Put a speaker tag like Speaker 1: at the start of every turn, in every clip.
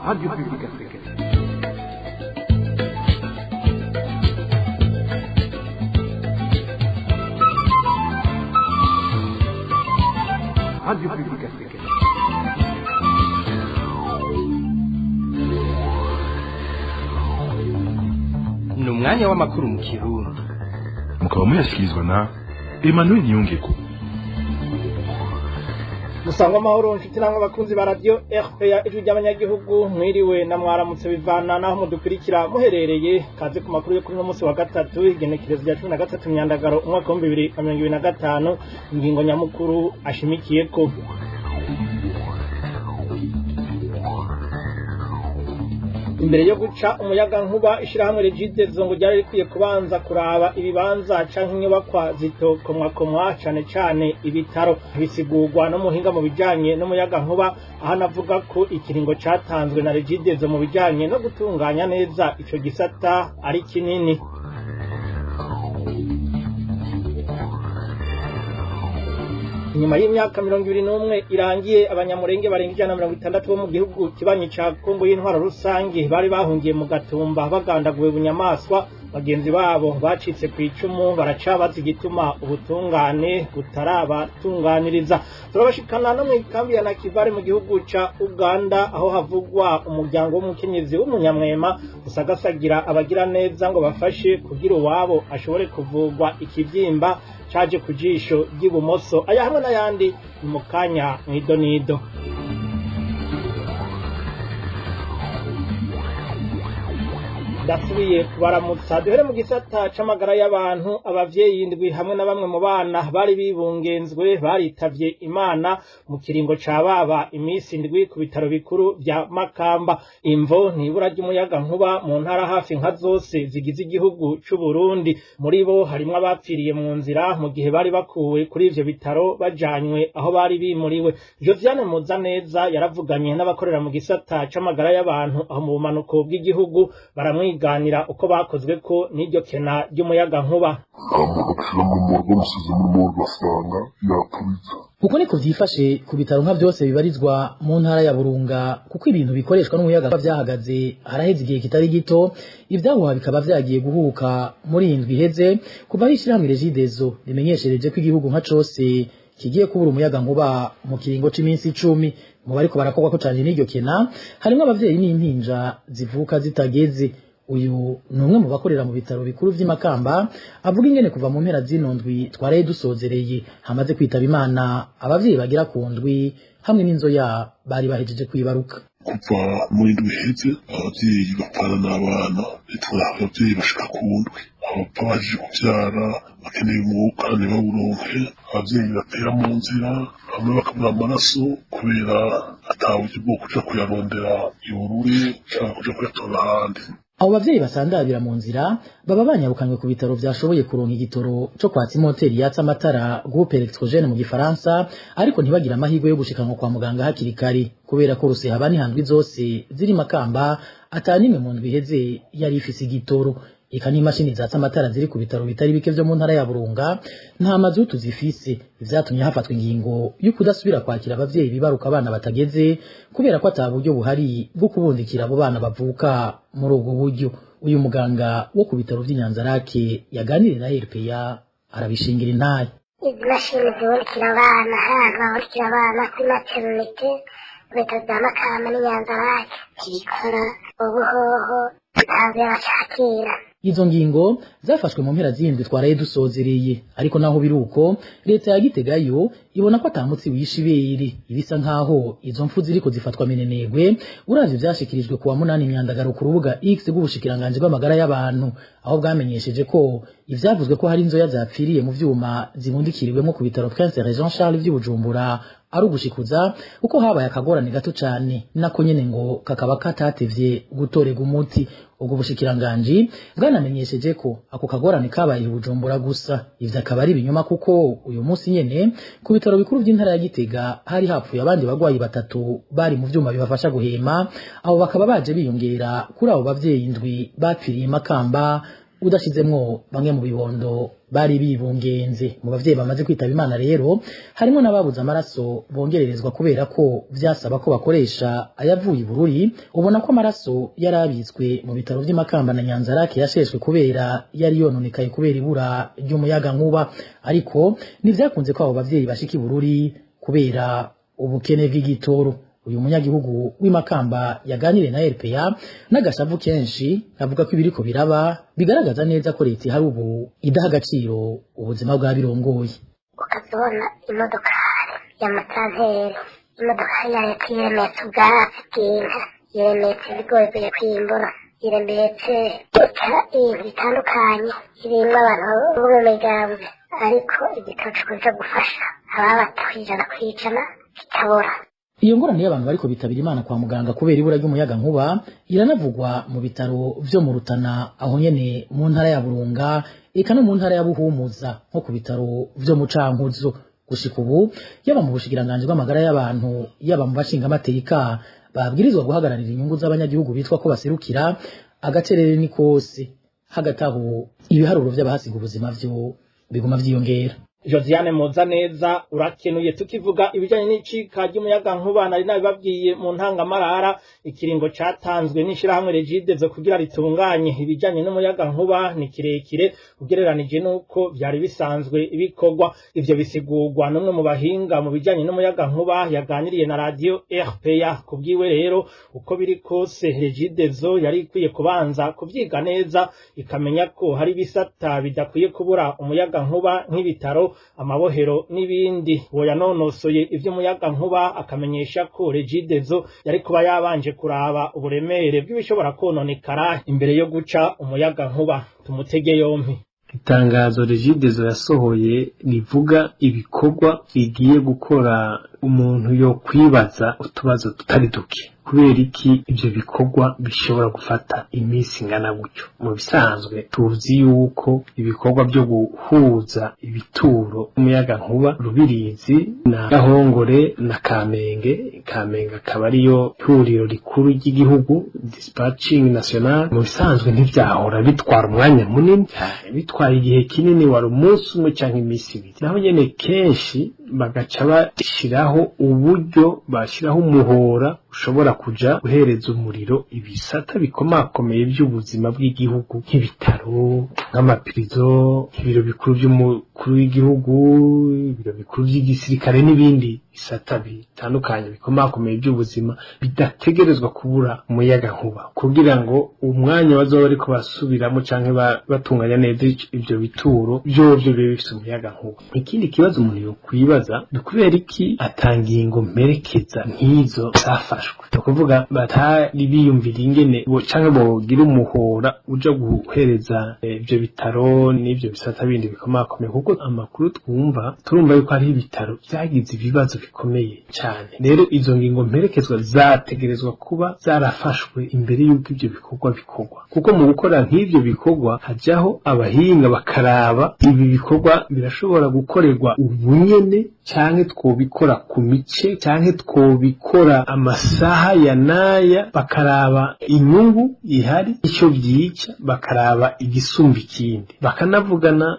Speaker 1: Radio Publique Africaine. Radio Publique Africaine.
Speaker 2: Ni umwanya w'amakuru mu Kirundi.
Speaker 3: Mukaba muyashyikirizwa na Emmanuel Nyongeko.
Speaker 4: Musangwa amahoro nshuti namwe bakunzi ba radio RPA ijwi ry'abanyagihugu mwiriwe na mwaramutse bivana naho mudukurikira muherereye kaze ku makuru yo kuri no munsi wa gatatu igenekerezo rya 13 Myandagaro umwaka wa 2025 ingingo nyamukuru ashimikiyeko. Imbere yo guca umuyaga nkuba ishirahamwe Regide zongo ryari rikwiye kubanza kuraba ibibanza canke inyubakwa zitokomwakomwa cane ibitaro bisigurwa no muhinga mu bijanye n'umuyaga nkuba aho navuga ko ikiringo catanzwe na Regide zo mu bijanye no gutunganya neza ico gisata ari kinini. Inyuma y'imyaka 21 irangiye abanyamurenge barenga 160 bo mu gihugu kibanyi ca Kongo y'intwaro rusange bari bahungiye mu gatumba bagandaguwe bunyamaswa bagenzi babo bacitse ku icumu baracabaza igituma ubutungane butarabatunganiriza. Turabashikana no mu ikambi ya Nakivale mu gihugu ca Uganda aho havugwa umuryango w'umukenyezi w'umunyamwema usagasagira abagira neza ngo bafashe kugira uwabo ashobore kuvugwa ikivyimba caje kujisho ry'ibumoso aya hamwe n'ayandi mu kanya mwidonido. Dasubiye kubaramutsa duhere mu gisata c'amagara y'abantu abavyeyi indwi hamwe na bamwe mu bana bari bibungenzwe baritavye Imana mu kiringo ca baba imisi indwi ku bitaro bikuru vya Makamba. Imvo nibura ry'umuyaga nkuba mu ntara hafi nka zose zigize igihugu c'u Burundi, muri bo harimwo abapfiriye mu nzira mu gihe bari bakuwe kuri ivyo bitaro bajanywe aho bari bimuriwe. Josiane Muzaneza yaravuganye n'abakorera mu gisata c'amagara y'abantu aho mu bumanuko bw'igihugu baramwiganira uko bakozwe ko n'iryo kena ry'umuyaga nkuba.
Speaker 5: Uko niko vyifashe ku bitaro nka byose bibarizwa mu ntara ya Burunga kuko ibintu bikoreshwa n'umuyaga vyahagaze haraheze igihe kitari gito, ivyahuha bikaba vyagiye guhuka muri indwi iheze kuva ishirahamwe Regidezo rimenyeshereje ko igihugu nka cose kigiye kubura umuyaga nkuba mu kiringo c'iminsi 10. Mu bariko barakorwa ko cyane n'iryo kena harimo abavyeyi n'impinja zivuka zitageze. Uyu numwe mu bakorera mu bitaro bikuru vy'Imakamba avuga ingene kuva mu mpera z'inondwi twaraye dusozereye hamaze kwitaba Imana abavyeyi bagira ku ndwi hamwe n'inzoya bari bahejeje kwibaruka.
Speaker 6: Kuva muri ndwi heze abavyeyi bapfana n'abana abavyeyi bashika ku ndwi abapfa baje kuvyara bakeneye umwuka ntibawuronke, abavyeyi batera mu nzira bamwe bakabura amaraso kubera ataburyo bwo kuja kuyarondera ibururi canke kuja kuyatora ahandi.
Speaker 5: Abo bavyeyi basandabira mu nzira baba banyarukanywe ku bitaro vyashoboye kuronka igitoro co kwa Timoteri yatsa amatara groupe electrogène mu gifaransa, ariko ntibagira amahirwe yo gushikanwa kwa muganga hakiri kare kubera ko ruseha bani handwi zose ziri Makamba atanimwe mu ndwi heze yari ifise igitoro. Eka n'imashini zatsa amatara ziri ku bitaro bitari bike vyo mu ntara ya Burunga nta mazutu zifise, ivyatumye hafatwa ingingo yo kudasubira kwakira abavyeyi bibaruka abana batageze kubera ko ataburyo buhari bwo kubundikira abo bana bavuka muri ubwo buryo. Uyu muganga wo ku bitaro vy'Inyanzarake yaganiriye na RPA arabishingira intare.
Speaker 7: Imashini zibundikira abana ahantu babundikira abana kuri maternité bitaro vya Makamba n'Inyanzarake kibikora ubuhoho ntabwo yabashakira.
Speaker 5: Izo ngingo zafashwe mu mpera z'indwi twaraye dusozereye, ariko naho biruko leta ya Gitega yo ibona ko atamutsi wishibere ibisa nkaho izo mfu ziriko zifatwa menenegwe uravye vyashikirijwe kuwa 8 Myandagaro ku rubuga X rw'ubushikiranganje bw'amagara y'abantu aho bwamenyesheje ko ivyavuzwe ko hari inzoya zapfiriye mu vyuma zibundikiriwemo ku bitaro Prince Jean Charles vy'Ubujumbura ari ugushikuza uko habaye akagorane gato cane nako nyene ngo kakaba katatevye gutorega umuti. Ubwo bushikiranganje bwanamenyesheje ko ako kagorane kabaye Bujumbura gusa, ivyo akaba ari ibinyoma kuko uyu munsi nyene ku bitaro bikuru vy'intara ya Gitega hari hapfuye abandi bagwayi batatu bari mu vyuma bibafasha guhema, abo bakaba baje biyongera kuri abo bavyeyi indwi bapfiriye Makamba udashizemwo bamwe mu bibondo bari bibungenze. Mu bavyeyi bamaze kwitaba Imana rero harimo n'ababuze amaraso bongererezwa kubera ko vyasaba ko bakoresha ayavuye Bururi. Ubona ko amaraso yarabitswe mu bitaro vy'Imakamba na Nyanzarake yasheshwe kubera yari yononekaye kubera ibura ry'umuyaga nkuba, ariko nivyakunze ko abo bavyeyi bashika Bururi kubera ubukene bw'igitoro. Uyu munyagihugu w'Imakamba yaganire na RPA n'agashavu kenshi avuga ko ibiriko biraba bigaragaza neza ko leta hari ubu idaha agaciro ubuzima bwa birongoye.
Speaker 7: Ukazibona imodokari y'amatanteri, imodokari ya leta iremetse ubwatsi bw'inka, iremetse ibigori byo kwimbura, iremetse ibintu bitandukanye, irimwo abantu bo mu migambwe, ariko igitoki kuja gufasha ababatwijana kwijana kitabura.
Speaker 5: Iyo ngorane y'abantu bariko bitabira Imana kwa muganga kubera ibura ry'umuyaga nkuba iranavugwa mu bitaro vyo mu Rutana, aho nyene mu ntara ya Burunga, eka no mu ntara ya Buhumuza, nko ku bitaro vyo mu Cankuzo. Gushika ubu yaba mu bushikiranganje bw'amagara y'abantu yaba mu bashinga amateka babwirizwa guhagararira inyungu z'abanyagihugu bitwa ko baserukira agacerere ni kose. Hagati aho ibiharuro vy'abahasiga ubuzima vyo biguma vyiyongera.
Speaker 4: Josiane Muzaneza urakenuye. Tukivuga ibijanye n'icika ry'umuyaga nkuba nari nabibabwiye mu ntangamarara, ikiringo catanzwe n'ishirahamwe Regidezo kugira ritunganye ibijanye n'umuyaga nkuba ni kirekire ugereranije nuko vyari bisanzwe ibikorwa. Ivyo bisigurwa n'umwe mu bahinga mu bijanye n'umuyaga nkuba yaganiriye na radio RPA. Kubwiwe rero uko biri kose Regidezo yari ikwiye kubanza kuvyiga neza ikamenya ko hari bisata bidakwiye kubura umuyaga nkuba nk'ibitaro, amabohero n'ibindi. Woyanonosoye ivy'umuyaga nkuba akamenyesha ko Regidezo yari kuba yabanje kuraba uburemere bw'ibishobora kononekara imbere yo guca umuyaga nkuba. Tumutege yompi.
Speaker 8: Itangazo Regidezo yasohoye rivuga ibikorwa bigiye gukora, umuntu yo kwibaza utubazo tutari duke. Kubera iki ivyo bikorwa bishobora gufata iminsi ingana gutyo? Mu bisanzwe tuzi yuko ibikorwa byo guhuza ibituro umuyaga nkuba Rubirizi na Gahongore na Kamenge akaba ariyo ihuriro rikuru ry'igihugu dispatching national, mu bisanzwe ntivyahora bitwara umwanya munini, bitwaye igihe kinini, wari umunsi umwe canke iminsi ibiri. Naho nyene kenshi bagaca bashiraho uburyo, bashiraho umuhora ushobora kuja guhereza umuriro ibisata bikomakomeye by'ubuzima bw'igihugu, nk'ibitaro, nk'amapirizo, ibiro bikuru by'umukuru w'igihugu, ibiro bikuru by'igisirikare n'ibindi bisata bitandukanye bikomakomeye by'ubuzima bidategerezwa kubura umuyaga nkuba, kugira ngo umwanya bazoba bariko basubiramo canke batunganya neza ivyo bituro vyovyo bibe bifise umuyaga nkuba. Ikindi kibazo umuntu yokwibaza ni kubera iki atangingo mperekeza nk'izo zafashwe, ni ukuvuga batari biyumvira ingene canke bogira umuhora uja guhereza ivyo bitaro n'ivyo bisata bindi bikomakomeye, kuko amakuru turumva yuko hariho ibitaro vyagize ibibazo bikomeye cyane. Rero izo ngingo mperekezwa zategerezwa kuba zarafashwe imbere y'uko ivyo bikorwa bikorwa, kuko mu gukora nk'ivyo bikorwa hajaho abahinga bakaraba ibi bikorwa birashobora gukorerwa ubunyene canke twobikora ku mice canke twobikora amasaha ya naya, bakaraba inyungu ihari ico vyica, bakaraba igisumba ikindi, bakanavugana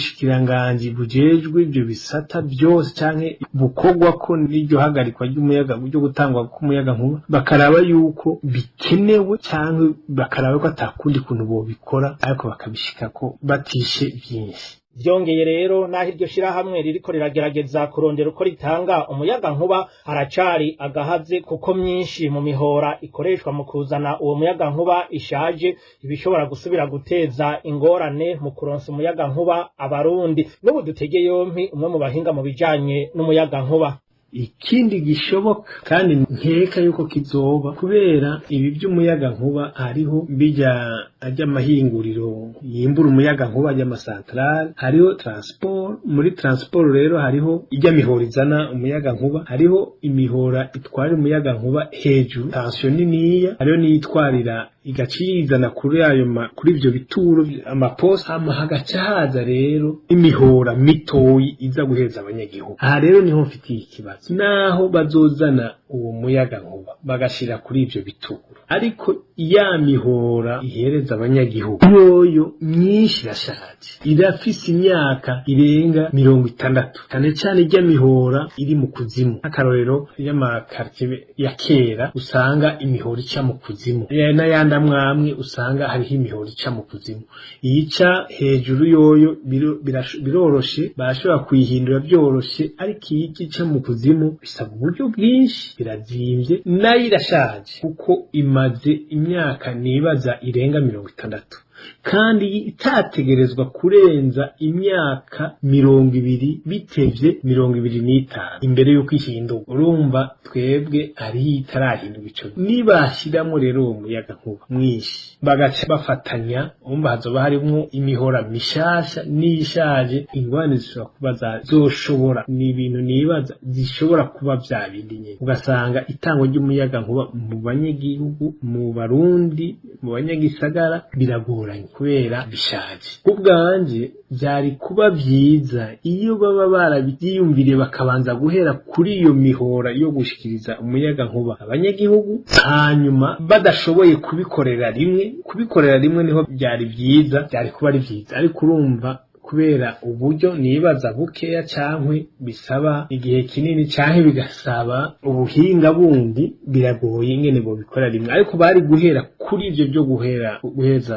Speaker 8: n'ubushikiranganje bujejwe ivyo bisata byose canke bukorwa ko n'iryo hagarikwa ry'umuyaga ryo gutangwa k'umuyaga nkuba, bakaraba yuko bikenewe canke bakaraba ko atakundi kuntu bobikora, ariko bakabishikako batishe byinshi.
Speaker 4: Vyongeye rero naho iryo shirahamwe ririko riragerageza kurondera uko ritanga umuyaga nkuba, haracari agahaze kuko myinshi mu mihora ikoreshwa mu kuzana uwo muyaga nkuba ishaje, ibishobora gusubira guteza ingorane mu kuronsa umuyaga nkuba abarundi. N'ubu dutege yompi umwe mu bahinga mu bijanye n'umuyaga nkuba.
Speaker 8: Ikindi gishoboka kandi nkeka yuko kizoba, kubera ibi by'umuyaga nkuba hariho bijya ajya amahinguriro yimbura umuyaga nkuba ajya amasantrale, hariho transport. Muri transport rero hariho ijya mihora izana umuyaga nkuba, hariho imihora itwara umuyaga nkuba hejuru tension niniya, hariho niyitwarira igacizana kuri ivyo bituro amaposta hama hagaca haza rero imihora mitoyi iza guheza abanyagihugu. Aha rero niho mfitiye ikibazo, naho bazozana uwo muyaga nkuba bagashira kuri ivyo bituro, ariko ya mihora ihereza abanyagihugu yoyo myinshi irashaje, irafise imyaka irenga 60, cyane cyane ijya mihora iri mu kuzimu. Akarorero y'amakartier ya kera usanga imihora ica mu kuzimu, n'ayandi amwamwe usanga hariho imihora ica mu kuzimu. Iyica hejuru yoyo biroroshe, barashobora kuyihindura byoroshe, ariko iyica mu kuzimu bisaba uburyo bwinshi, birazimvye, nayo irashaje kuko imaze imyaka nibaza irenga 60, kandi itategerezwa kurenza imyaka 20 bitevye 25 imbere yuko ihinduka. Urumva twebwe ari itarahinduka ico. Nibashiramo rero uwo muyaga nkuba mwinshi bagaca bafatanya, umva hazoba harimwo imihora mishasha n'ishaje, ingwane zishobora kuba zoshobora, ni ibintu nibaza zishobora kuba vya bindi nyene. Ugasanga itango ry'umuyaga nkuba mu banyagihugu, mu Barundi, mu banyagisagara biragora kubera bishaje. Ubwanje byari kuba byiza iyo baba barabyiyumviriye bakabanza guhera kuri iyo mihora yo gushikiriza umuyaga nkuba abanyagihugu, hanyuma badashoboye kubikorera rimwe niho byari byiza, byari kuba ari byiza. Ariko urumva kubera uburyo nibaza bukeya cankwe bisaba igihe kinini canke bigasaba ubuhinga bundi, biragoye ingene bo bikora rimwe. Ariko bari guhera kuri ivyo byo guheza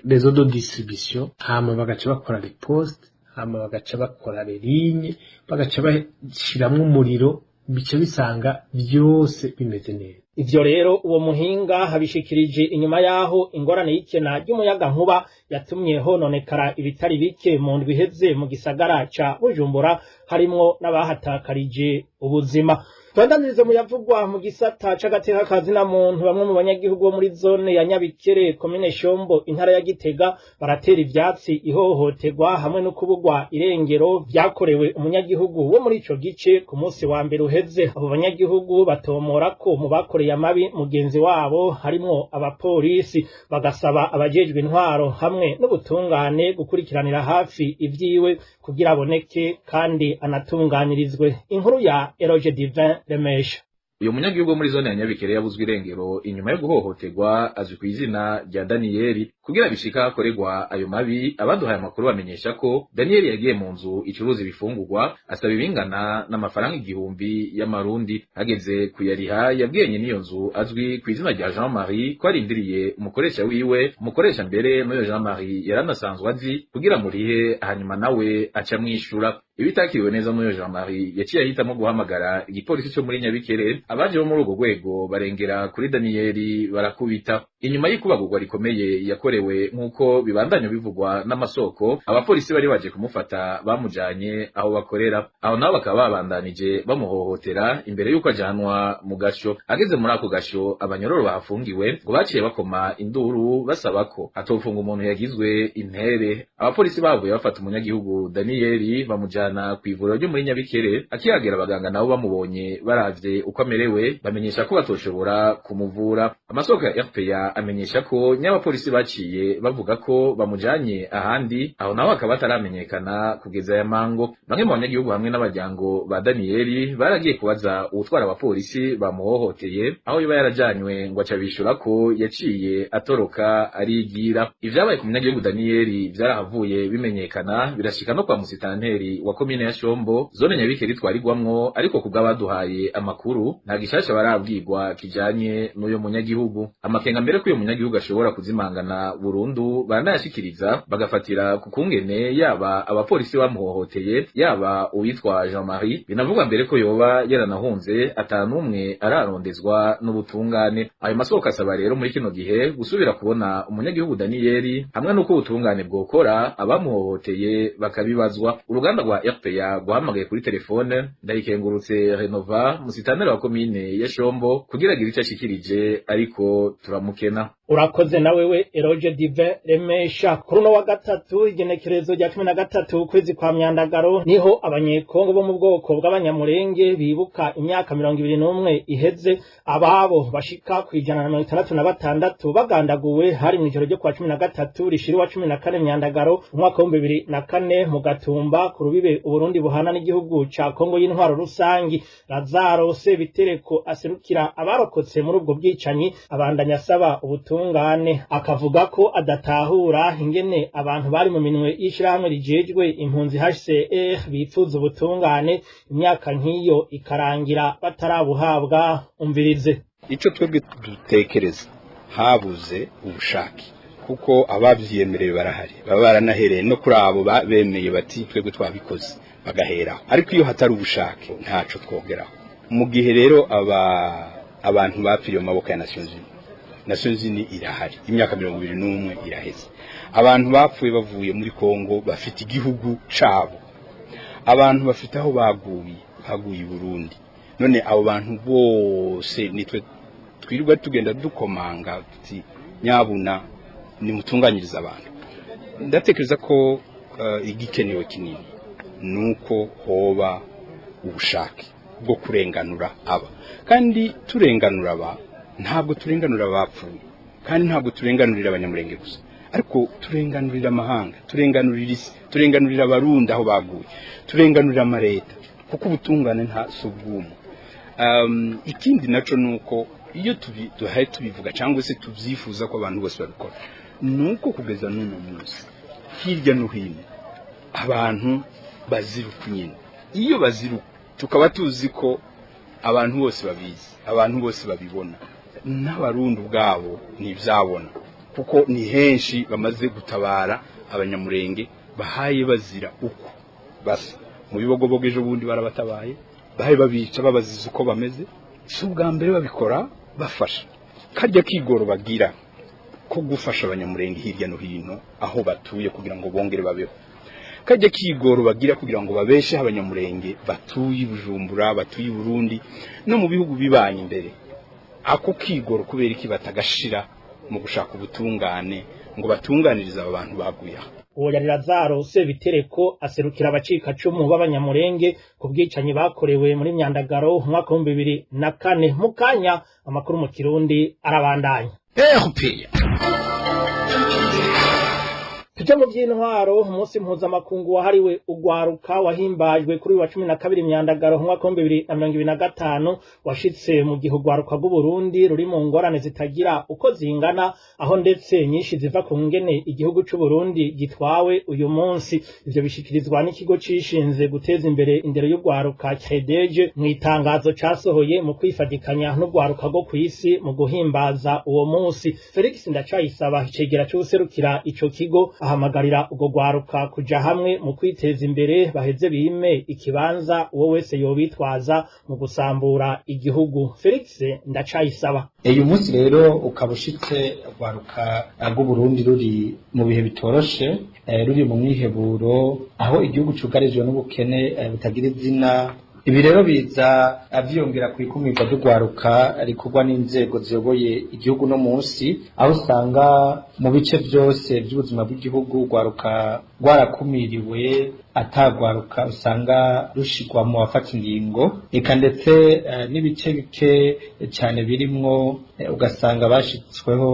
Speaker 8: réseau de distribution, hama bagaca bakora les postes, hama bagaca bakora les lignes, bagaca bashiramwo umuriro, bice bisanga byose bimeze neza.
Speaker 4: Ivyo rero uwo muhinga habishikirije inyuma yaho ingorane y'ikena ry'umuyaga nkuba yatumye hononekara ibitari bike mu ndwi iheze mu gisagara ca Bujumbura, harimwo n'abahatakarije ubuzima. Twandanirize mu yavugwa mu gisata c'agateka kazina muntu. Bamwe mu banyagihugu bo muri zone ya Nyabikere, komine Shombo, intara ya Gitega, baratera ivyatsi ihohoterwa hamwe no kubugwa irengero vyakorewe umunyagihugu wo muri ico gice ku munsi wa mbere uheze. Abo banyagihugu batomora ko mu bakoreye amabi mugenzi wabo harimwo abapolisi, bagasaba abajejwe intwaro hamwe n'ubutungane gukurikiranira hafi ivyiwe kugira aboneke kandi anatunganirizwe. Inkuru ya Eroge Divin Remesha.
Speaker 9: Uyo munyagihugu muri zone ya Nyabikere yabuzwe irengero inyuma yo guhohoterwa azwi ku izina rya Danieli. Kugira bishika akoregwa ayo mabi, abaduhaye amakuru bamenyesha ko Danieli yagiye mu nzu icuruza ibifungurwa asaba ibingana n'amafaranga 1000 y'amarundi. Ageze kuyariha yabwiye niyo nzu azwi ku izina rya Jean Marie ko arindiriye umukoresha wiwe, umukoresha mbere n'uyo Jean Marie yaranasanzwe azi kugira murihe, hanyuma nawe aca mwishura. Ibitakiriwe neza n'uyo Jean Marie yaciye ahitamo guhamagara igipolisi cyo muri Nyabikere. Abaje bo muri urwo rwego barengera kuri Danieli barakubita. Inyuma y'ikubagurwa rikomeye yakorewe nk'uko bibandanya bivugwa n'amasoko, abapolisi bari baje kumufata bamujanye aho bakorera. Aho nabo bakaba babandanije bamuhohotera imbere y'uko ajanwa mu gasho. Ageze muri ako gasho, abanyororo bahafungiwe ngo baciye bakoma induru basaba ko atofunga umuntu yagizwe intere. Abapolisi bavuye bafata umunyagihugu Danieli bamujana kw'ivuriro ryo muri Nyabikere. Akihagera abaganga nabo bamubonye baravye uko amerewe, bamenyesha ko batoshobora kumuvura. Amasoko ya RPA amenyesha ko n'abapolisi baciye bavuga ko bamujanye ahandi, aho naho akaba ataramenyekana kugeza ya mango. Bamwe mu banyagihugu hamwe n'abajyango ba Danieli baragiye kubaza utwara abapolisi bamuhohoteye aho yoba yarajanywe, ngo acabishura ko yaciye atoroka arigira. Ivyabaye ku munyagihugu Danieli byarahavuye bimenyekana, birashika no kwa musitanteri wa komine ya Shombo, zone Nyabikere twarigwamwo. Ariko kubw'abaduhaye amakuru nta gishasha barabwirwa kijanye n'uyo munyagihugu. Amakenga mbere ko uyo munyagihugu ashobora kuzimangana burundu baranayashikiriza, bagafatira ku kungene yaba abapolisi bamuhohoteye yaba uwitwa Jean Marie. Binavugwa mbere ko yoba yaranahunze atanumwe ararondezwa n'ubutungane. Ayo masoko asaba rero muri kino gihe gusubira kubona umunyagihugu Danieli hamwe n'uko ubutungane bwokora abamuhohoteye bakabibazwa. Uruganda rwa RPA guhamagaye kuri telefone ndayikengurutse Renova musitanteri wa komine ya Shombo kugira gira icyo ashikirije, ariko turamukena.
Speaker 4: urakoze na wewe Eroge Divin Remesha. Kuri no wa gatatu igenekerezo rya 13 ukwezi kwa Myandagaro niho abanyekongo bo mu bwoko bw'abanyamurenge bibuka imyaka 21 iheze ababo bashika ku 166 bagandaguwe hari mu ijoro ryo kwa 13 rishiri wa 14 Myandagaro umwaka wa 2004 mu Gatumba ku rubibe Uburundi buhana n'igihugu ca Kongo y'intwaro rusangi. Lazaro Sebitereko aserukira abarokotse muri ubwo bwicanyi abandanya asaba ubutungane akavuga ko adatahura ingene abantu bari mu minwe y'ishirahamwe rijejwe impunzi HCR bipfuza ubutungane imyaka nk'iyo ikarangira batarabuhabwa. Umvirize
Speaker 10: ico twebwe dutekereza habuze ubushake kuko abavyemerewe barahari baba baranahereye no kuri abo bemeye bati twebwe twabikoze bagaheraho, ariko iyo hatari ubushake ntaco twogeraho. Mu gihe rero abantu bapfiriye mu maboko ya Nations Unies irahari imyaka 21 iraheze, abantu bapfuye bavuye muri Kongo bafite igihugu cabo, abantu bafite aho baguye Burundi. None abo bantu bose nitwe twirirwa tugenda dukomanga tuti nyabuna ni mutunganyiriza abantu. Ndatekereza ko igikenewe kinini nuko hoba ubushake bwo kurenganura aba, kandi turenganura aba ntabwo turenganura abapfuye, kandi ntabwo turenganurira abanyamurenge gusa, ariko turenganurira amahanga, turenganurira isi, turenganurira abarundi aho baguye, turenganurira amareta, kuko ubutungane nta subwumu. Ikindi naco nuko iyo duhaye tubivuga cyangwa se tubyifuza ko abantu bose babikora, nuko kugeza n'uno munsi hirya no hino abantu baziruka nyine. Iyo baziruka tukaba tuzi ko abantu bose babizi, abantu bose babibona, n'abarundi ubwabo ntibyabona, kuko ni henshi bamaze gutabara abanyamurenge bahaye bazira uko basa. Mu bibogobogo ejo bundi barabatabaye, bahaye babica babaziza uko bameze. Si ubwa mbere babikora bafasha. Karya kigoro bagira ko gufasha abanyamurenge hirya no hino aho batuye kugira ngo bongere babeho, kajya kigoro bagira kugira ngo babeshe abanyamurenge batuye Bujumbura, batuye Burundi no mu bihugu bibanye imbere. Ako kigoro kubera iki batagashira mu gushaka ubutungane ngo batunganiriza abantu baguye.
Speaker 4: Uwo yari Lazaro Sebitereko aserukira abacika cumu b'abanyamurenge ku bwicanyi bakorewe muri Myandagaro umwaka wa 2004. Mukanya amakuru mu Kirundi arabandanya. Tuje mu by'intwaro, umunsi mpuzamakungu wahariwe ugwaruka wahimbajwe kuri wa 12 Myandagaro umwaka wa 2025 washitse mu gihe ugwaruka rw'u Burundi ruri mu ngorane zitagira uko zingana, aho ndetse nyinshi ziva ku ngene igihugu cy'u Burundi gitwawe uyu munsi. Ivyo bishikirizwa n'ikigo cishinze guteza imbere indero y'ugwaruka CEDEJ mu itangazo casohoye mu kwifadikanya n'ugwaruka rwo kw'isi mu guhimbaza uwo munsi. Felix Ndacayisaba icegera cy'userukira ico kigo ahamagarira ugo gwaruka kuja hamwe mu kwiteza imbere baheze bime ikibanza uwo wese yobitwaza mu gusambura igihugu. Felix Ndacayisaba:
Speaker 11: uyu munsi rero ukabushitse gwaruka rw'u Burundi ruri mu bihe bitoroshe, ruri mu mwiheburo, aho igihugu cugarijwe n'ubukene butagira izina. Ibi rero biza avyongera ku ikumirwa ry'ugwaruka rikorwa n'inzego ziyoboye igihugu no munsi, aho usanga mu bice byose by'ubuzima bw'igihugu ugwaruka rwarakumiriwe, atagwaruka usanga rushigwa mu bafata ingingo, eka ndetse n'ibice bike cyane birimwo ugasanga bashitsweho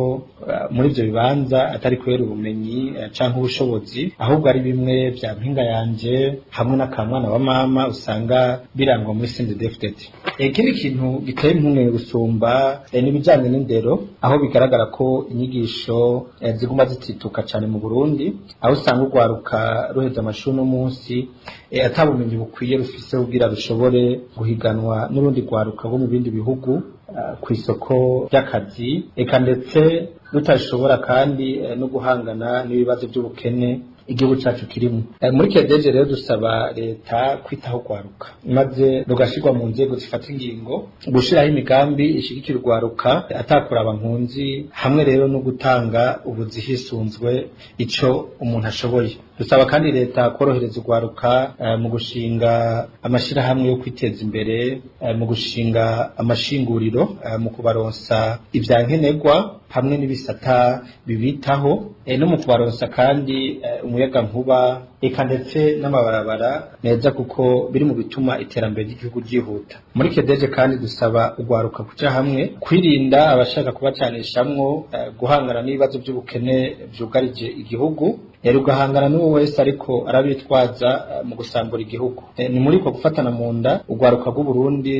Speaker 11: muri ibyo bibanza atari kubera ubumenyi canke ubushobozi, ahubwo ari bimwe bya mpinga yanje hamwe n'akamwana wa mama usanga birangwa muri CNDD-FDD. Ikindi kintu giteye impungenge gusumba n'ibijanye n'indero, aho bigaragara ko inyigisho ziguma zitituka cyane mu Burundi, aho usanga ugwaruka ruheza amashuri no munsi atabumenyi bukwiye rufise kugira rushobore guhiganwa n'urundi gwaruka rwo mu bindi bihugu ku isoko ry'akazi, eka ndetse rutashobora kandi no guhangana n'ibibazo by'ubukene igihugu cyacu kirimo. Muri CEDEJ rero dusaba leta kwitaho gwaruka maze rugashirwa mu nzego zifata ingingo, gushiraho imigambi ishigikira gwaruka atakura abankunzi, hamwe rero no gutanga ubuzihisunzwe ico umuntu ashoboye. dusaba kandi leta korohereza urwaruka mu gushinga amashirahamwe yo kwiteza imbere mu gushinga amashinguriro mu kubaronsa ivyankenerwa hamwe n'ibisata bibitaho no mu kubaronsa kandi umuyaga nkuba eka ndetse n'amabarabara neza kuko biri mu bituma iterambere ry'igihugu ryihuta. Muri kedeje kandi dusaba urwaruka kuja hamwe kwirinda abashaka kubacanishamwo guhangana n'ibibazo by'ubukene byugarije igihugu ugahangana n'uwo wese ariko arabitwaza mu gusambura igihugu. Ni muri ko gufatana mu nda urwaruka rw'u Burundi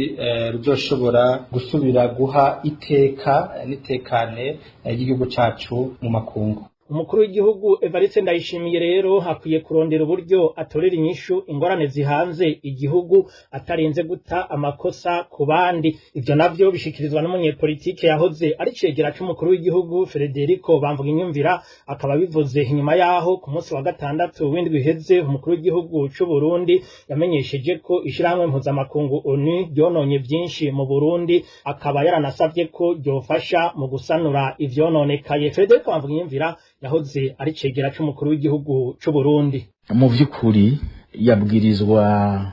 Speaker 11: ruzoshobora gusubira guha iteka n'itekane ry'igihugu cacu mu makungu.
Speaker 4: Umukuru w'igihugu Evariste Ndayishimiye rero hakwiye kurondera uburyo atorera inyishu ingorane zihanze igihugu atarinze guta amakosa ku bandi. Ivyo navyo bishikirizwa n'umunyepolitike yahoze ari cegera c'umukuru w'igihugu Federico Bamvuginyumvira, akaba bivuze inyuma yaho ku munsi wa gatandatu w'indwi iheze umukuru w'igihugu c'u Burundi yamenyesheje ko ishirahamwe mpuzamakungu ONU ryononye vyinshi mu Burundi, akaba yaranasavye ko ryofasha mu gusanura ivyononekaye. Federico Bamvuginyumvira yahoze ari cegera c'umukuru w'igihugu c'u Burundi.
Speaker 12: Mu vy'ukuri yabwirizwa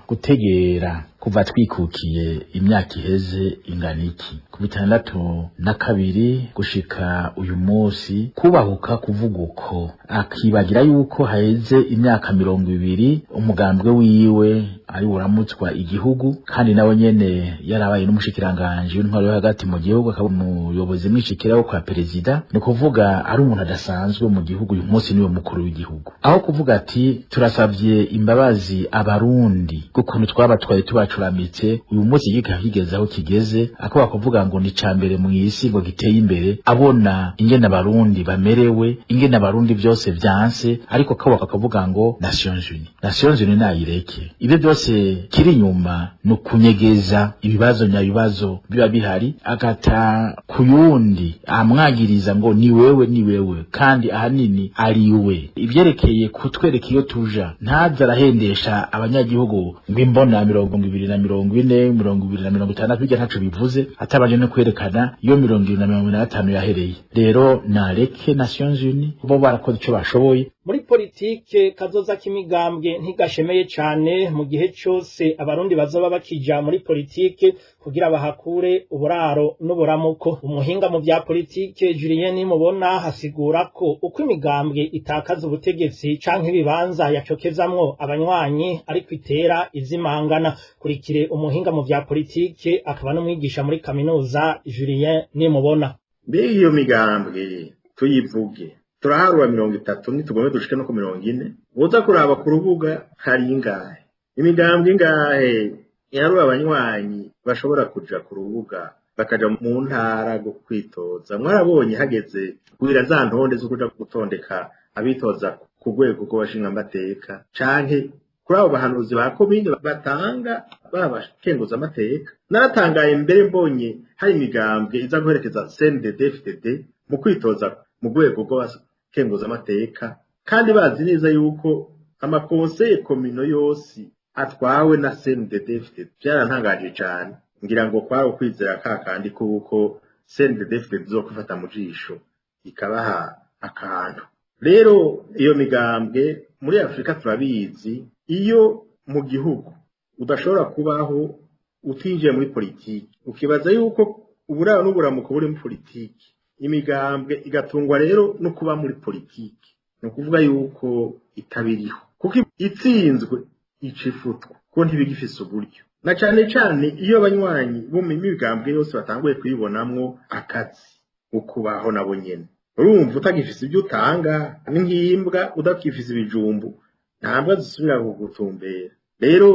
Speaker 12: gutegera kuva twikukiye imyaka iheze ingana iki ku 62 gushika uyu munsi kubahuka kuvuga uko akibagira yuko haheze imyaka 20 umugambwe wiwe ari uramutswa igihugu kandi nawe nyene yarabaye n'umushikiranganje w'intwaro yo hagati mu gihugu akaba umuyobozi mwishikiraho kwa perezida no kuvuga ari umuntu adasanzwe mu gihugu uyu munsi niwe mukuru w'igihugu aho kuvuga ati turasavye imbabazi abarundi gukuntu twabatwaye tubacuramitse uyu munsi kigeze aho kigeze akaba kuvuga ngo ni cambere mu isi ngo giteye imbere abona ingene abarundi bamerewe ingene abarundi byose vyanse ariko kawa akavuga ngo Nations Unies nayireke ibyo byose kiri nyuma no kunyegeza ibibazo nyabibazo biba bihari agata kuyundi amwagiriza ngo ni wewe kandi ahanini ari we ibyerekeye kutwereka iyo tuja ntaza arahendesha abanyagihugu ngwimbona 2040 bijya ntaco bivuze atabaje no kwerekana iyo 2025 yahereye rero nareke Nations Unies bo barakoze ico bashoboye.
Speaker 4: Muri politike kazoza kimigambwe ntigashemeye cane mu gihe cyose abarundi bazoba bakija muri politike kugira bahakure uburaro n'uburamuko. Umuhinga mu bya politike Julien Nimubona hasigura ko uko imigambwe itakaza ubutegetsi canke ibibanza yacokezamwo abanywanyi ariko itera izimangana. Kurikire umuhinga mu bya politike akaba n'umwigisha muri kaminuza Julien Nimubona.
Speaker 13: Mbega iyo migambwe tuyivuge turaharwa 30 nitugome dushike no ku 40 uza kuraba ku rubuga hari ingahe imigambwe ingahe yaruye abanywanyi bashobora kuja ku rubuga bakaja mu ntara go kwitoza mwarabonye hageze kugira za ntonde zo kuja gutondeka abitoza ku rwego rw'abashinga amateka canke kuri abo bahanuzi ba komine batanga babashenguza amateka naratangaye mbere mbonye hari imigambwe iza guherekeza CNDD-FDD mu kwitoza mu rwego rw'abakenguza amateka kandi bazi neza yuko amakonseye komino yose atwawe na CNDD-FDD byarantangaje cyane ngira ngo kwaro kwizera kakandi kuko CNDD-FDD zo kwifata mu jisho ikabaha akantu. Rero iyo migambwe muri Afrika turabizi iyo mu gihugu udashobora kubaho utinjiye muri politiki ukibaza yuko uburaro n'uburamuko buri muri politiki imigambwe igatungwa rero no kuba muri politiki no kuvuga yuko itabiriho kuko itsinzwe icifutwa ko ntibigifise uburyo na cyane cyane iyo abanywanyi bo mu migambwe yose batanguye kwibonamwo akazi ukubaho nabo nyene urumva utagifise ibyo utanga n'inkimbwa udakifise ibijumbu ntabwo zisubira kugutumbera. Rero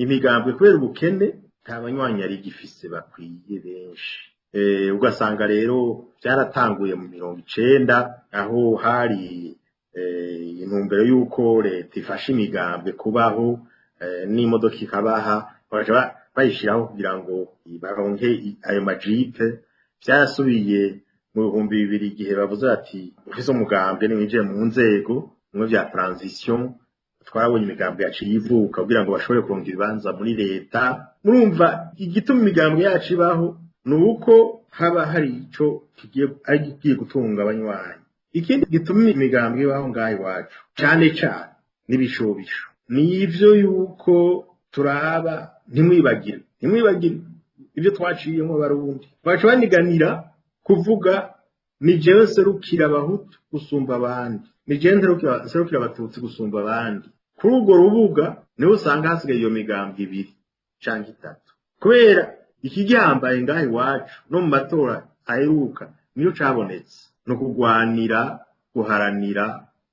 Speaker 13: imigambwe kubera ubukene ntabanywanyi ari gifise bakwiye benshi ugasanga rero byaratanguye mu 90 aho hari intumbero yuko leta ifasha imigambwe kubaho n'imodoka ikabaha baraje bayishiraho kugira ngo baronke ayo majipe byarasubiye mu 2000 igihe bavuze ati ufise umugambwe n'injije mu nzego mu bya transition twabonye imigambwe yaciye ivuka kugira ngo bashobore kuronka ibibanza muri leta. Murumva igituma imigambwe yacu ibaho nuko haba hari ico kigiye gutunga abanywanyi. Ikindi gituma imigambwe ibaho ngaho iwacu cyane n'ibishobisho nivyo yuko turaba ntimwibagire ibyo twaciyemo Barundi baca baniganira kuvuga ni jewe serukira abahutu gusumba abandi ni jewe serukira abatutsi gusumba abandi kuri urwo rubuga niho usanga hasigaye iyo migambwe ibiri canke itatu kubera ikigambaye ngaho iwacu no mu matora aheruka niyo cabonetse no kugwanira guharanira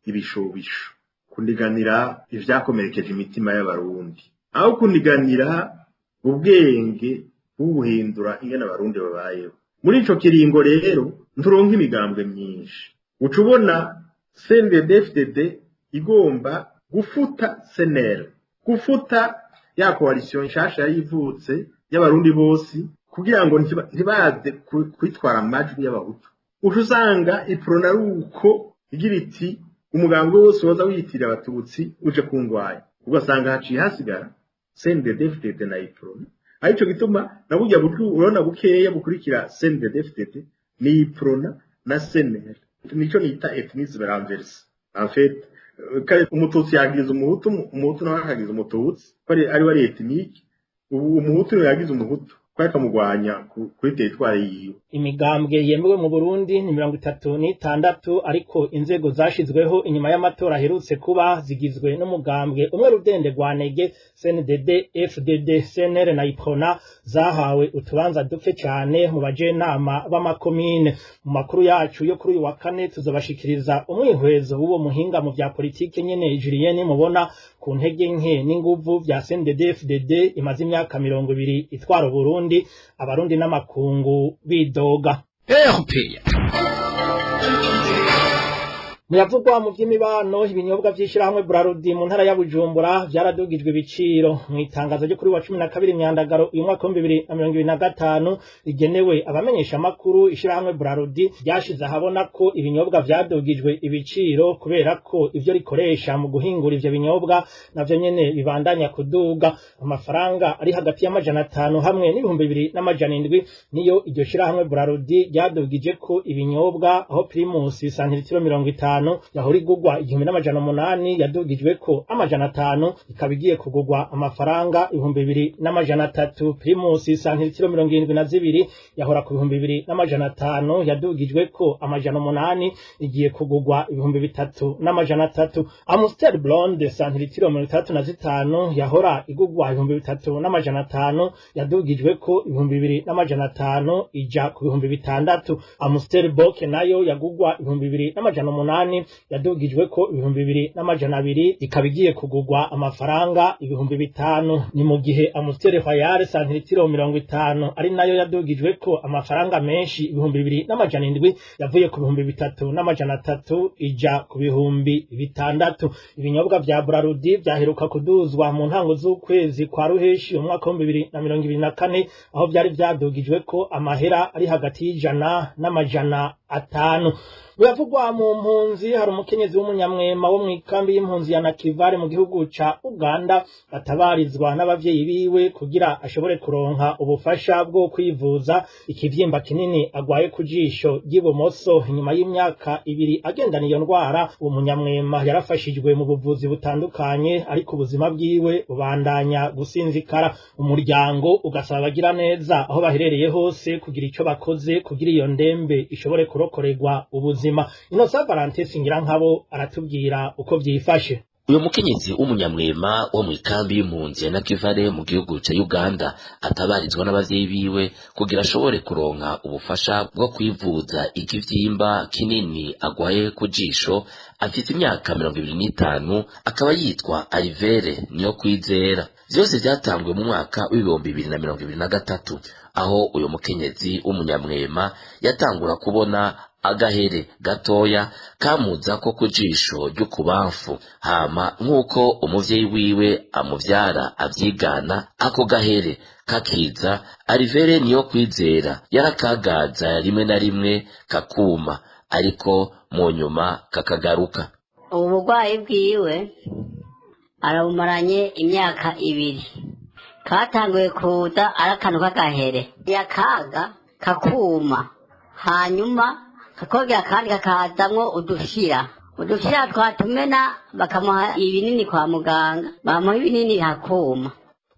Speaker 13: ibishobisho kuniganira ivyakomerekeje imitima y'abarundi aho kuniganira ubwenge bubuhindura ingene abarundi babayeho muri ico kiringo rero nturonka imigambwe myinshi ucubona CNDD-FDD igomba gufuta CNL gufuta ya coalition nshasha yivutse y'abarundi bose kugira ngo ntibaze kwitwara amajwi y'abahutu usanga iprona ruko igira iti umugambwe wose waza witira abatutsi uje kungwanya ugasanga haciye hasigara CNDD-FDD na iprona arico gituma naburya urona bukeya bukurikira CNDD-FDD ni iprona na CNL nico nita ethnisme renverse en fait kare umututsi yagize umuhutu nawe akagize umututsi ari wari ethnique umuhutu yagize umuhutu kwaka mugwanya kuri territoire yiyo
Speaker 4: imigambwe yemewe mu Burundi ni 36 ariko inzego zashizweho inyuma y'amatora aherutse kuba zigizwe n'umugambwe umwe rudende rwanege CNDD FDD CNL na IPRONA zahawe utubanza duke cyane mu bajenama b'amakomine mu makuru yacu yo kuri uyu wa kane tuzobashikiriza umwihwezo w'uwo muhinga mu vya politike nyene Julien mubona ku ntege nke n'inguvu vya CNDD FDD imaze imyaka 20 itwara Burundi abarundi n'amakungu bidoga Muyavugwa mu by'imibano ibinyobwa by'ishirahamwe Brarudi mu ntara ya Bujumbura byaradugijwe ibiciro mu itangazo ryo kuri wa 12 myandagaro uyu mwaka 2025 rigenewe abamenyesha makuru ishirahamwe Brarudi ryashize ahabona ko ibinyobwa byadugijwe ibiciro kubera ko ivyo rikoresha mu guhingura ivyo binyobwa navyo nyene bibandanya kuduga amafaranga ari hagati y'amajana 5 hamwe n'ibihumbi 2,700 niyo iryo shirahamwe Brarudi ryadugije ko ibinyobwa aho Primus santilitiro 50 yahora igugwa 1,800 yadugijwe ko amajana 5 ikabigiye kugugwa amafaranga 2,300 Primus santilitiro 72 yahora ku 2,500 yadugijwe ko amajana 8 igiye kugugwa 3,300 Amstel Blonde santilitiro 35 yahora igugwa 3,500 yadugijwe ko 2,500 ija ku 6,000 Amstel Bock nayo yagugwa 2,800 yadugijwe ko 2,200 ikabigiye kugugwa amafaranga 5,000 ni mu gihe Amstel Royal santilitiro 50 ari nayo yadugijwe ko amafaranga menshi 2,700 yavuye ku 3,300 ija ku 6,000 ibinyobwa vya Brarudi vyaheruka kuduzwa mu ntango z'ukwezi kwa Ruheshi umwaka wa 2024 aho byari vyadugijwe ko amahera ari hagati y'ijana n'amajana 5 Buyavugwa mu mpunzi hari umukenyezi w'umunyamwema wo mwikambi y'impunzi ya Nakivale mu gihugu ca Uganda atabarizwa n'abavyeyi biwe kugira ashobore kuronka ubufasha bwo kwivuza ikivyimba kinini agwaye kujisho ry'ibumoso inyuma y'imyaka 2 agendana iyo ndwara uwo munyamwema yarafashijwe mu buvuzi butandukanye ariko ubuzima bwiwe bubandanya gusinzikara umuryango ugasaba bagira neza aho baherereye hose kugira ico bakoze kugira iyo ndembe ishobore kurokorerwa ubuzima Innocent Valentin Singirankabo aratubwira uko vyifashe
Speaker 14: uyu mukenyezi w'umunyamwema wo mu ikambi y'impunzi ya Nakivale mu gihugu ca Uganda atabarizwa n'abavyeyi biwe kugira ashobore kuronka ubufasha bwo kwivuza ikivyimba kinini agwaye kujisho afite imyaka 25 akaba yitwa Alivere niyo kwizera vyose vyatangwe mu mwaka w'ibihumbi 2023 aho uyu mukenyezi w'umunyamwema yatangura kubona agahere gatoya kamuza ko kujisho ry'ukubamfu hama nk'uko umuvyeyi wiwe amuvyara avyigana ako gahere kakiza Alivere niyo kwizera yarakagaza rimwe na rimwe kakuma ariko mu nyuma kakagaruka
Speaker 15: ubugwayi bwiwe arabumaranye imyaka 2 katanguye kuza arakantu k'agahere yakaga kakuma hanyuma kakogera kandi kakazamwo udushira udushira twatumena bakamuha ibinini kwa muganga bamuha ibinini hakuma.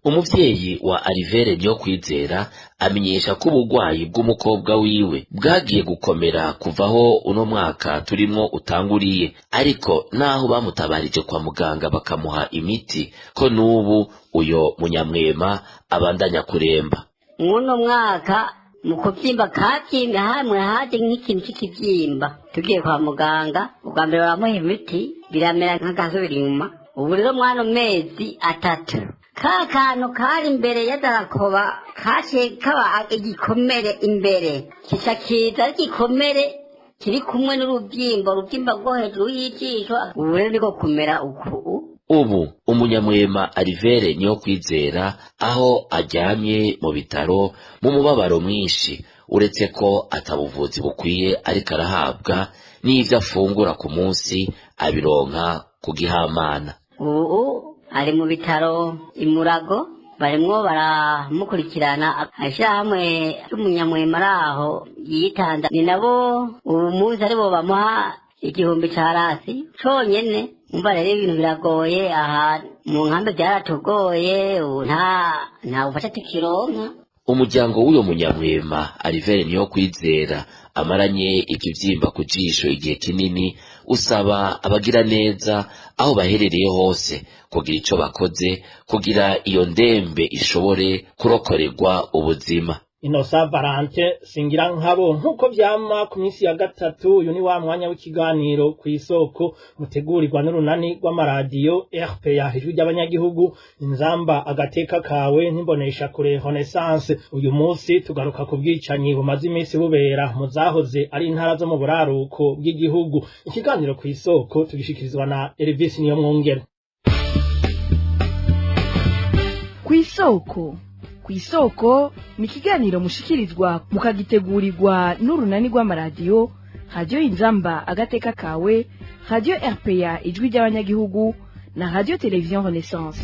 Speaker 14: Umuvyeyi wa Alivere Niyokwizera amenyesha ko ubugwayi bw'umukobwa wiwe bwagiye gukomera kuvaho uno mwaka turimwo utanguriye, ariko naho bamutabarije kwa muganga bakamuha imiti ko n'ubu uyo munyamwema abandanya kuremba.
Speaker 15: Muno mwaka mu kuvyimba kavyimba hamwe haje nk'ikintu cy'ikivyimba, tugiye kwa muganga ubwa mbere baramuha imiti biramera nk'agasubira inyuma. Ubu rero mwana mezi 3 ka kantu kari imbere y'adarakoba kaciye kaba igikomere imbere, kica kiza igikomere kiri kumwe n'urubyimba rwo hejuru y'ijisho. Ubu rero niko kumera uku.
Speaker 14: Ubu umunyamwema Alivere Niyokwizera aho aryamye mu bitaro mu mubabaro mwinshi, uretse ko atabuvuzi bukwiye ariko arahabwa n'ivyo afungura ku munsi abironka ku gihamana.
Speaker 15: Ubu ari mu bitaro imurago barimwo baramukurikirana. Ashirahamwe y'umunyamwema araho yitanda ni nabo ubu muzi aribo bamuha 1,000 carasi conyene. Umva rero ibintu biragoye aha mu nkambe byaratugoye, nta bufasha tukironka.
Speaker 14: Umuryango w'uyo munyamwema Alivere Niyokwizera amaranye ikivyimba ku jisho igihe kinini usaba abagira neza aho baherereye hose kugira ico bakoze kugira iyo ndembe ishobore kurokorerwa ubuzima.
Speaker 4: Innocent Valente singira nkabo nkuko vyama ku minsi ya gatatu. Uyu ni wa mwanya w'ikiganiro kw'isoko mutegurirwa n'urunani rw'amaradiyo RPA ijwi ry'abanyagihugu, Inzamba agateka kawe n'imbonesha kure Renaissance. Uyu munsi tugaruka ku bwicanyi bumaze iminsi bubera mu zahoze ari intara zo mu buraruko bw'igihugu. Ikiganiro kw'isoko tugishikirizwa na Elvis Niyomwungere.
Speaker 16: Kw'isoko ni ikiganiro mushikirizwa mukagitegurirwa n'urunani rw'amaradiyo Radio Inzamba agateka kawe, Radio RPA ijwi ry'abanyagihugu na Radio Television Renaissance.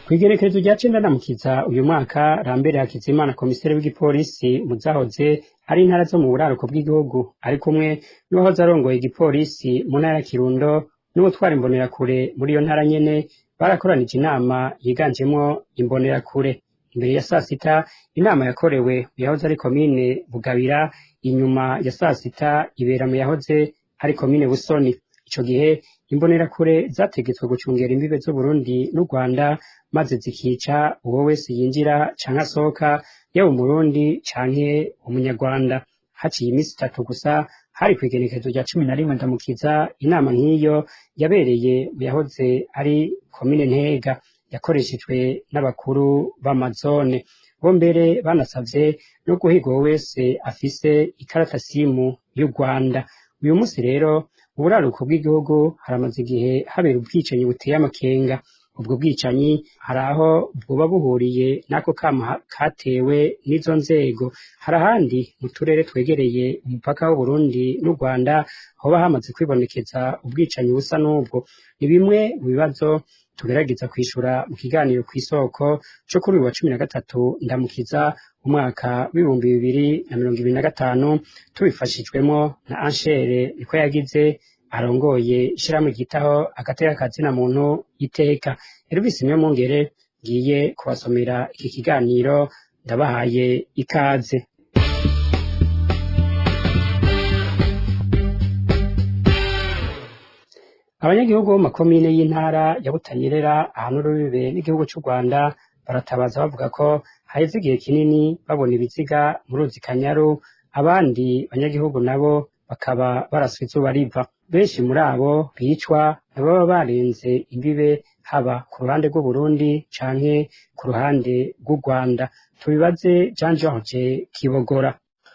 Speaker 17: Kwigerekerezo rya 9 ndamukiza uyu mwaka Rambere Hakizimana komiseri w'igipolisi mu zahoze ari intara zo mu buraruko bw'igihugu ari kumwe n'uwahoze arongoye igipolisi mu ntara ya Kirundo n'ubutwara imbonerakure muri iyo ntara nyene barakoranije inama yiganjemo imbonerakure. Imbere ya saa sita inama yakorewe mu yahoze ari komine Bugabira, inyuma ya saa sita ibera mu yahoze ari komine Busoni. Ico gihe imbonerakure zategetswe gucungera imbibe z'u Burundi n'u Rwanda maze zikica uwo wese yinjira canke asohoka, yaba umurundi canke umunyarwanda. Haciye iminsi 3 gusa hari kwigenekerezo rya 11 ndamukiza inama nk'iyo yabereye mu yahoze ari komine Ntega, yakoreshejwe n'abakuru b'amazone. Bo mbere banasavye no guhigwa wese afise ikarata simu y'u Rwanda. Uyu munsi rero uburaruko bw'igihugu haramaze igihe habera ubwicanyi buteye amakenga. Ubwo bwicanyi hari aho bwoba buhuriye n'ako kama katewe n'izo nzego. Hari ahandi mu turere twegereye umupaka w'u Burundi n'u Rwanda hoba hamaze kwibonekeza ubwicanyi busa n'ubwo. Ni bimwe mu bibazo tugerageza kwishura mu kiganiro kw'isoko cyo kuri uyu wa 13 ndamukiza umwaka w'2025 tubifashijwemo na Anshere niko yagize arongoye ishyirahamwe ryitaho agateka kazina muntu iteka. Elvis Niyomwungere ngiye kubasomera iki kiganiro, ndabahaye ikaze. Abanyagihugu bo makomine y'intara ya Butanyerera ahantu rubibe n'igihugu cy'u Rwanda baratabaza bavuga ko haheze igihe kinini babona ibiziga mu ruzi Kanyaru, abandi banyagihugu nabo bakaba baraswe izuba riva. Benshi muri abo bicwa baba barenze imbibe haba ku ruhande rw'u Burundi canke ku ruhande rw'u Rwanda. Tubibaze Jean George Kibogora.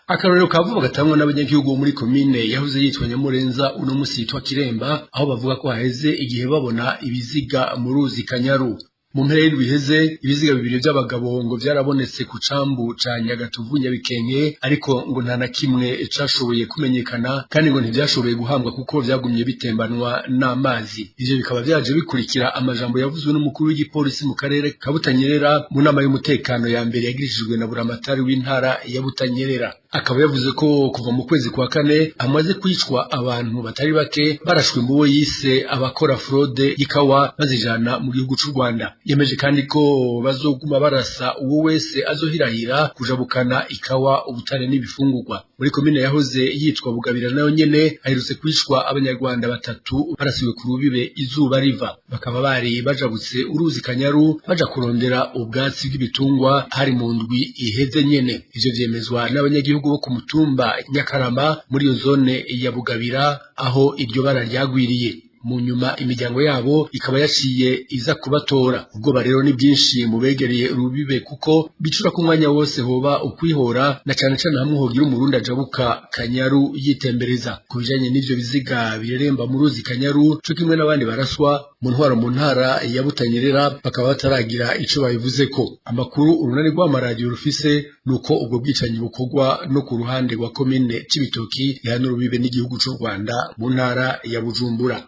Speaker 18: Akarorero kavuga gatangwa n'abanyagihugu muri komine yahoze yitwa Nyamurenza uno musi yitwa Kiremba, aho bavuga ko haheze igihe babona ibiziga mu ruzi Kanyaru. Mu mpera y'ibiheze ibiziga bibiri by'abagabo ngo byarabonetse ku cambu ca Nyagatovu Nyabikenke, ariko ngo nta na kimwe cashoboye kumenyekana kandi ngo ntivyashoboye guhambwa kuko vyagumye bitembanwa n'amazi. Ivyo bikaba vyaje bikurikira amajambo yavuzwe n'umukuru w'igipolisi mu karere ka Butanyerera mu nama y'umutekano ya mbere yagirishijwe na buramatari w'intara ya Butanyerera. akaba yavuze ko kuva mu kwezi kwa kane hamaze kwicwa abantu batari bake barashwe mu bo yise abakora fraude y'ikawa bazijana mu gihugu cy'u Rwanda. Yemeje kandi ko bazoguma barasa uwo wese azohirahira kujabukana ikawa, ubutare n'ibifungurwa. Muri komine yahoze yitwa Bugabira nayo nyene aherutse kwicwa abanyarwanda batatu barasiwe ku rubibe izuba riva, bakaba bari bajabutse uruzi Kanyaru baja kurondera ubwatsi bw'ibitungwa hari mu ndwi iheze nyene. Ivyo vyemezwa n'abanyagihugu bo ku mutumba Nyakarama muri iyo zone ya Bugabira aho iryo bara ryagwiriye. Mu nyuma imiryango yabo ikaba yaciye iza kubatora. Ubwoba rero ni bwinshi mu begereye urubibe kuko bicura ku mwanya wose hoba ukwihora, na cane cane hamwe hogira umurundi ajabuka Kanyaru yitembereza. Ku bijanye n'ivyo biziga bireremba mu ruzi Kanyaru cyo kimwe n'abandi baraswa mu ntara ya Butanyerera bakaba bataragira ico babivuzeko. Amakuru urunani rw'amaradiyo rufise nuko ubwo bwicanyi bukorwa no ku ruhande rwa komine Cibitoki ihana urubibe n'igihugu cy'u Rwanda mu ntara ya Bujumbura.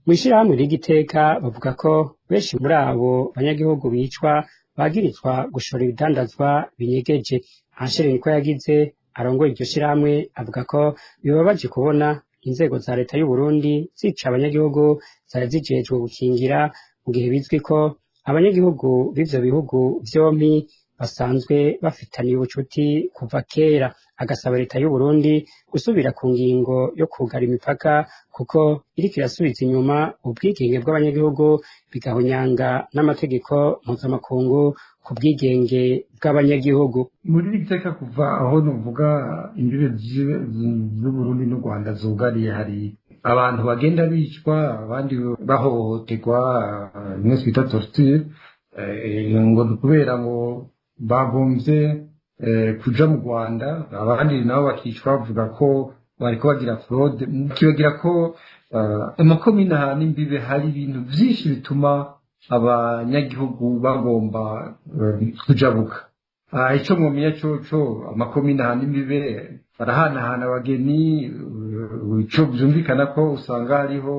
Speaker 17: Mwishirahamwe ry'igiteka bavuga ko benshi muri abo banyagihugu bicwa bagirizwa gushora ibidandazwa binyegeje. Anshere niko yagize arongoye iryo shirahamwe avuga ko bibabaje kubona inzego za leta y'u Burundi zica abanyagihugu zari zijejwe gukingira, mu gihe bizwi ko abanyagihugu b'ivyo bihugu vyompi basanzwe bafitaniye ubucuti kuva kera. Agasaba leta y'u Burundi gusubira ku ngingo yo kugara imipaka kuko iriko irasubiza inyuma ubwigenge bw'abanyagihugu bigahonyanga n'amategeko mpuzamakungu ku bwigenge bw'abanyagihugu.
Speaker 19: Muri iri teka kuva aho nuvuga imbibe z'u Burundi n'u Rwanda zugariye, hari abantu bagenda bicwa, abandi bahohoterwa, bimwe twita torture, ngo kubera ngo bagomvye kuja mu Rwanda, abandi nabo bakicwa bavuga ko bariko bagira fraude. Kibagira ko amakomine ahana imbibe hari ibintu vyinshi bituma abanyagihugu bagomba kujabuka. Ico mwomenya coco amakomine ahana imbibe barahanahana abageni, ico vyumvikana ko usanga hariho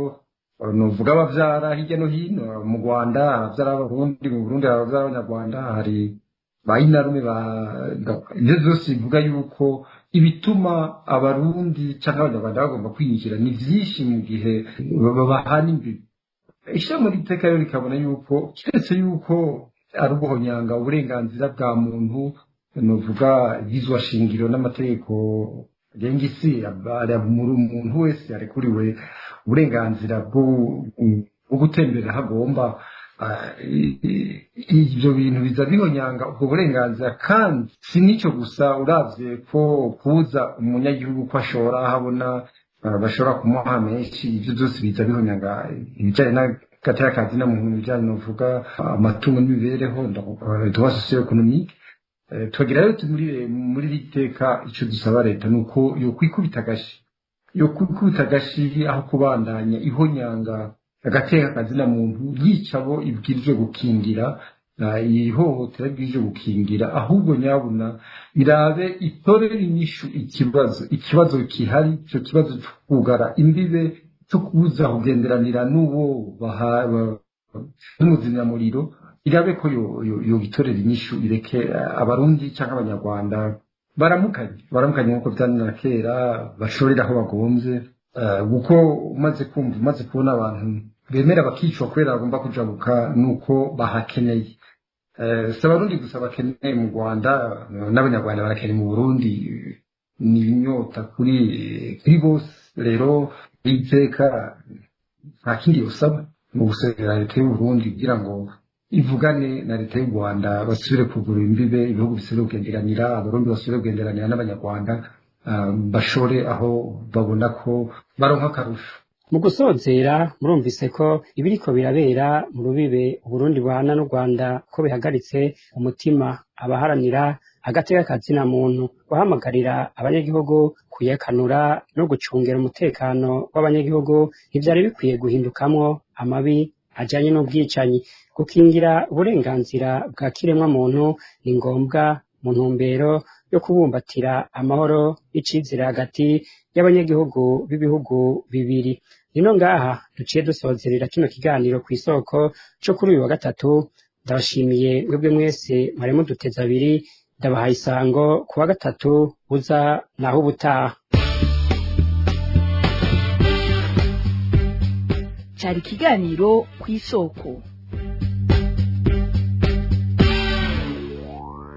Speaker 19: nuvuga abavyara hirya no hino. Mu Rwanda abavyara b'Abarundi, mu Burundi abavyara b'Abanyarwanda, hari bayinarume ivyo vyose bivuga yuko ibituma abarundi canke abanyarwanda bagomba kwinjira ni vyinshi mu gihe bahana imbibi. Ishirahamwe ry'iteka rero rikabona yuko kiretse yuko ari uguhonyanga uburenganzira bwa muntu, nuvuga ivyizwa shingiro n'amategeko agenga isi, umuntu wese arekuriwe uburenganzira bwo gutembera hagomba. Ivyo bintu biza bihonyanga ubwo burenganzira, kandi si nico gusa. Uravye ko kuza umunyagihugu ko ashora habona bashobora kumuha menshi, ivyo byose biza bihonyanga ibijanye n'agateka ka zina muntu, ibijanye novuga amatungo n'imibereho tuba socio-economique. Tugira rero muri iri teka ico dusaba leta nuko yokwikubita agashi aho kubandanya ihonyanga agateka kazina muntu, yica abo ibwirijwe gukingira, ihohotera ibwirijwe gukingira, ahubwo nyabuna irabe itorera inyishu ikibazo kihari, ico kibazo cyo kugara imbibe, cyo kubuza kugenderanira n'uwo n'umuzimyamuriro, irabe ko yogitorera inyishu, ireke abarundi canke abanyarwanda baramukanye nk'uko vyanira kera, bashorera aho bagomvye. Kuko umaze kubona abantu bemera bakicwa kubera bagomba kujabuka nuko bahakeneye. Si abarundi gusa bakeneye mu Rwanda, n'abanyarwanda barakeneye mu Burundi. Ni inyota kuri bose. Rero iteka nta kindi yosaba mu gusezera leta y'u Burundi kugira ngo ivugane na leta y'u Rwanda basubire kugura imbibe, ibihugu bisubire kugenderanira, abarundi basubire kugenderanira n'abanyarwanda, bashore aho babona ko baronka akarusho.
Speaker 17: Mu gusozera murumvise ko ibiriko birabera mu rubibe Uburundi buhana n'u Rwanda ko bihagaritse umutima abaharanira agateka kazina muntu, guhamagarira abanyagihugu kuyekanura no gucungera umutekano w'abanyagihugu ntivyari bikwiye guhindukamwo amabi ajanye n'ubwicanyi. Gukingira uburenganzira bwa kiremwa muntu ni ngombwa mu ntumbero yo kubumbatira amahoro y'icizere hagati y'abanyagihugu b'ibihugu bibiri. Nino ngaha duciye dusozerera kino kiganiro kw'isoko co kuri uyu wa gatatu. Ndabashimiye mwebwe mwese mwari muduteze abiri, ndabahaye isango kuwa gatatu buza naho ubutaha.
Speaker 16: cari ikiganiro kw'isoko.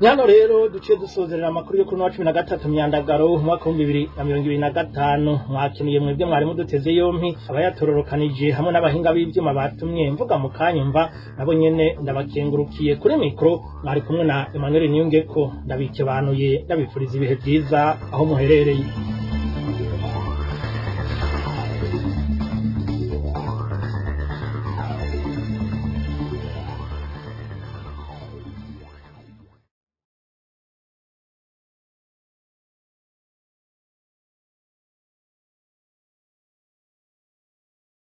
Speaker 4: Nyano rero duciye dusozerera amakuru yo kuri wa 13 Myandagaro umwaka wa 2025 mwakenuye mwebwe mwari muduteze yompi abayatororokanije hamwe n'abahinga b'ivyuma batumye mvuga mu kanyumva nabo nyene ndabakengurukiye kuri mikro mwari kumwe na Emmanuel Niyongeko ndabikebanuye ndabifuriza ibihe byiza aho muherereye.